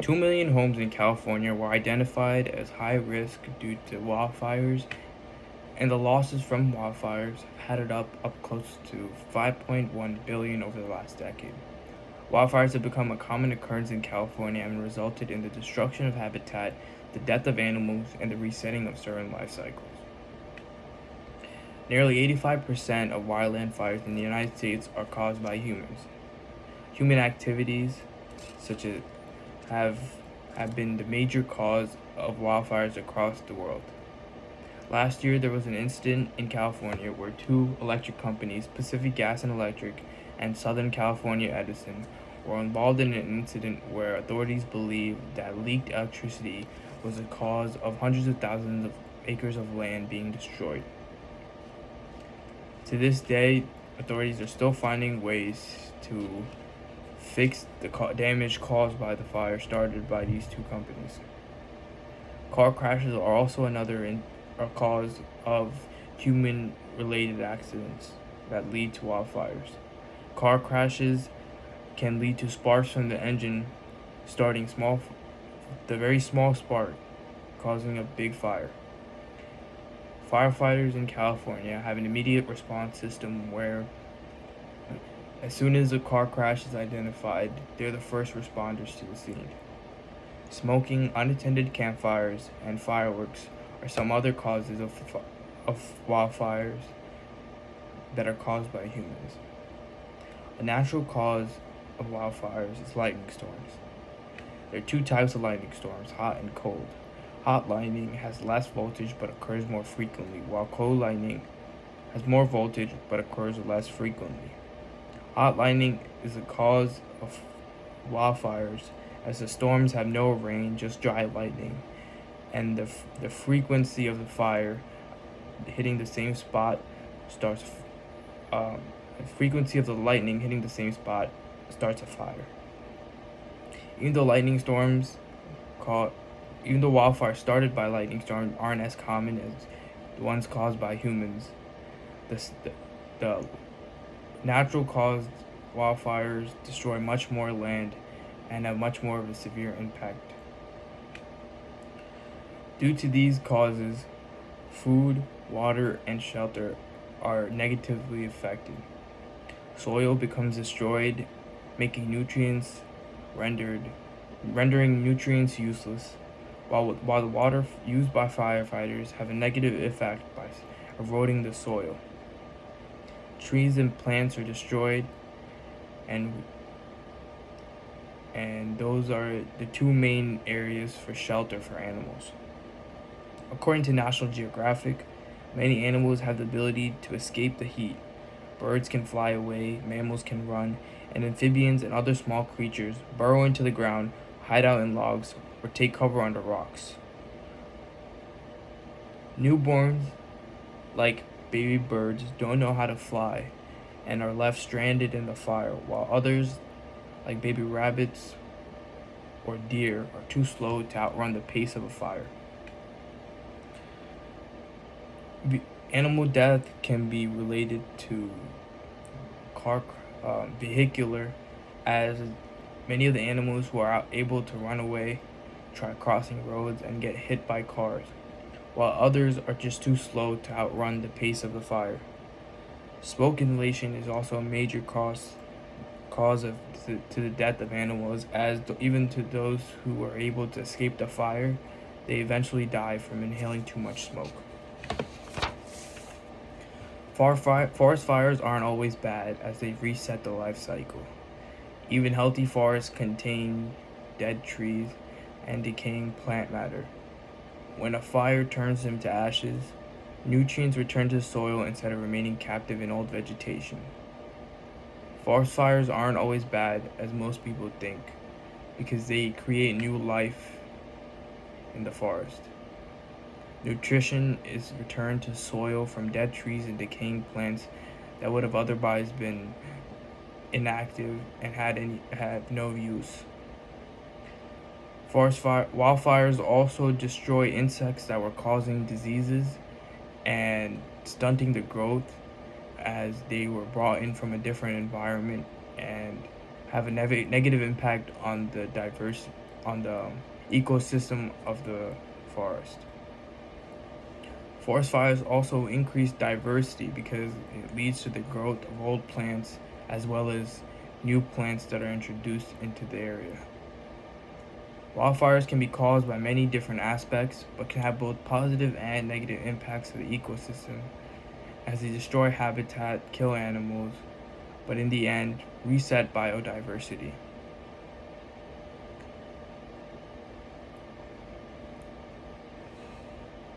2 million homes in California were identified as high risk due to wildfires, and the losses from wildfires have added up close to 5.1 billion over the last decade. Wildfires have become a common occurrence in California and resulted in the destruction of habitat, the death of animals, and the resetting of certain life cycles. Nearly 85% of wildland fires in the United States are caused by humans. Human activities such as have been the major cause of wildfires across the world. Last year, there was an incident in California where two electric companies, Pacific Gas and Electric and Southern California Edison, were involved in an incident where authorities believe that leaked electricity was the cause of hundreds of thousands of acres of land being destroyed. To this day, authorities are still finding ways to fix the damage caused by the fire started by these two companies. Car crashes are also another cause of human-related accidents that lead to wildfires. Car crashes can lead to sparks from the engine starting small, the very small spark causing a big fire. Firefighters in California have an immediate response system where as soon as a car crash is identified, they're the first responders to the scene. Smoking, unattended campfires, and fireworks are some other causes of wildfires that are caused by humans. A natural cause of wildfires is lightning storms. There are two types of lightning storms, hot and cold. Hot lightning has less voltage but occurs more frequently, while cold lightning has more voltage but occurs less frequently. Hot lightning is the cause of wildfires as the storms have no rain, just dry lightning, and the frequency of the fire hitting the same spot starts. The frequency of the lightning hitting the same spot starts a fire. Even though wildfires started by lightning storms aren't as common as the ones caused by humans, the natural caused wildfires destroy much more land and have much more of a severe impact. Due to these causes, food, water, and shelter are negatively affected. Soil becomes destroyed, making nutrients rendering nutrients useless, while the water used by firefighters have a negative effect by eroding the soil. Trees and plants are destroyed, and those are the two main areas for shelter for animals. According to National Geographic, many animals have the ability to escape the heat. Birds can fly away, mammals can run, and amphibians and other small creatures burrow into the ground, hide out in logs, or take cover under rocks. Newborns, like baby birds, don't know how to fly and are left stranded in the fire, while others, like baby rabbits or deer, are too slow to outrun the pace of a fire. Animal death can be related to vehicular, as many of the animals who are able to run away try crossing roads and get hit by cars, while others are just too slow to outrun the pace of the fire. Smoke inhalation is also a major cause to the death of animals, as even to those who are able to escape the fire, they eventually die from inhaling too much smoke. Forest fires aren't always bad, as they reset the life cycle. Even healthy forests contain dead trees and decaying plant matter. When a fire turns them to ashes, nutrients return to the soil instead of remaining captive in old vegetation. Forest fires aren't always bad, as most people think, because they create new life in the forest. Nutrition is returned to soil from dead trees and decaying plants that would have otherwise been inactive and had no use. Wildfires also destroy insects that were causing diseases and stunting the growth, as they were brought in from a different environment and have a negative impact on on the ecosystem of the forest. Forest fires also increase diversity because it leads to the growth of old plants as well as new plants that are introduced into the area. Wildfires can be caused by many different aspects, but can have both positive and negative impacts to the ecosystem, as they destroy habitat, kill animals, but in the end, reset biodiversity.